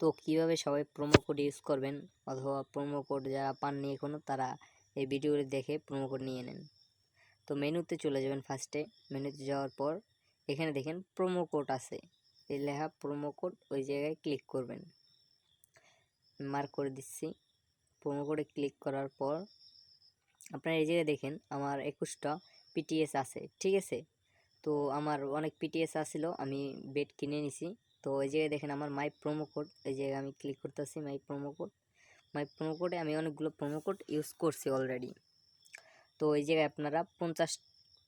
তো কিভাবে সবাই প্রোমো কোড ইউজ করবেন অথবা প্রোমো কোড যারা পাননি এখনও তারা এই ভিডিওটি দেখে প্রোমো কোড নিয়ে নেন। তো মেনুতে চলে যাবেন। ফার্স্টে মেনুতে যাওয়ার পর এখানে দেখেন প্রোমো কোড আছে, এই লেখা প্রোমো কোড, ওই জায়গায় ক্লিক করবেন। মার্ক করে দিচ্ছি। প্রোমো কোডে ক্লিক করার পর আপনারা এই জায়গায় দেখেন আমার 21টা পিটিএস আছে, ঠিক আছে। তো আমার অনেক পিটিএস আসছিল, আমি বেড কিনে নিছি। তো এই জায়গায় দেখেন আমার মাই প্রোমো কোড, এই জায়গায় আমি ক্লিক করতেছি মাই প্রোমো কোডে আমি অনেকগুলো প্রোমো কোড ইউজ করছি অলরেডি। তো এই জায়গায় আপনারা 50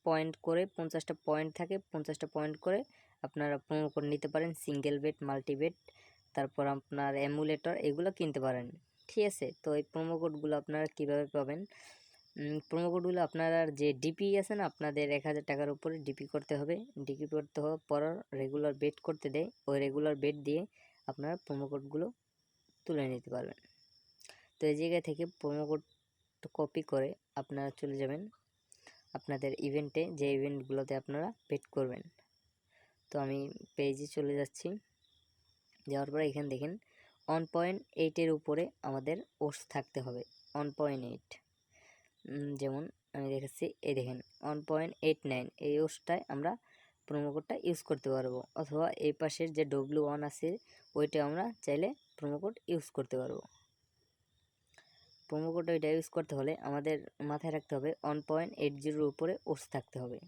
পয়েন্ট করে, 50টা পয়েন্ট থাকে, 50টা পয়েন্ট করে আপনারা প্রোমো কোড নিতে পারেন। সিঙ্গেল বেড, মাল্টি বেড, তারপর আপনার এমুলেটর, এগুলো কিনতে পারেন, ঠিক আছে। তো এই প্রোমো কোডগুলো আপনারা কীভাবে পাবেন? প্রোমো কোডগুলো আপনারা যে ডিপি আছে না, আপনাদের 1000 টাকার উপরে ডিপি করতে হবে। ডিপি করতে হওয়ার পর রেগুলার বেড করতে দেয়, ওই রেগুলার বেড দিয়ে আপনারা প্রোমো কোডগুলো তুলে নিতে পারবেন। তো এই জায়গা থেকে প্রোমো কোড কপি করে আপনারা চলে যাবেন আপনাদের ইভেন্টে, যে ইভেন্টগুলোতে আপনারা বেড করবেন। তো আমি পেজে চলে যাচ্ছি। যাওয়ার পরে এখানে দেখেন 1.8-এর উপরে আমাদের ওটস থাকতে হবে। 1.8 যেমন আমি দেখাচ্ছি, এই দেখেন 1.89, এই ওটসটায় আমরা প্রোমো কোডটা ইউজ করতে পারবো। অথবা এই পাশের যে W1 আছে ওইটা আমরা চাইলে প্রোমো কোড ইউজ করতে পারবো। প্রোমো কোড ওইটা ইউজ করতে হলে আমাদের মাথায় রাখতে হবে 1.80-এর উপরে ওটস থাকতে হবে।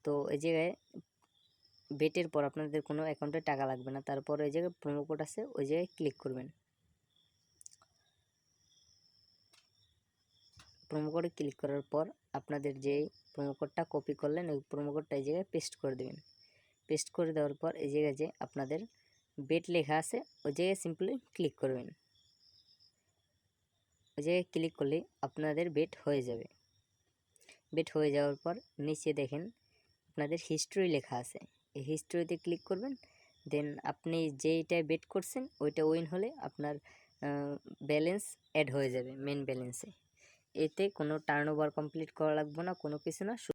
তো এই জায়গায় বেটের পর আপনাদের কোনো অ্যাকাউন্টে টাকা লাগবে না, তারপর এই জায়গায় প্রোমো কোড আছে, ওই জায়গায় ক্লিক করবেন। প্রোমো কোডে ক্লিক করার পর আপনাদের যেই প্রোমো কোডটা কপি করলেন ওই প্রোমো কোডটা এই জায়গায় পেস্ট করে দেবেন। পেস্ট করে দেওয়ার পর এই জায়গায় যে আপনাদের বেট লেখা আছে ওই জায়গায় সিম্পলি ক্লিক করবেন। ওই জায়গায় ক্লিক করলে আপনাদের বেট হয়ে যাবে। বেট হয়ে যাওয়ার পর নিচে দেখেন আপনাদের হিস্ট্রি লেখা আছে, এই হিস্ট্রিতে ক্লিক করবেন। দেন আপনি যেইটায় বেট করছেন ওইটা উইন হলে আপনার ব্যালেন্স অ্যাড হয়ে যাবে মেন ব্যালেন্সে। এতে কোনো টার্নওভার কমপ্লিট করা লাগবে না, কোনো কিছু না।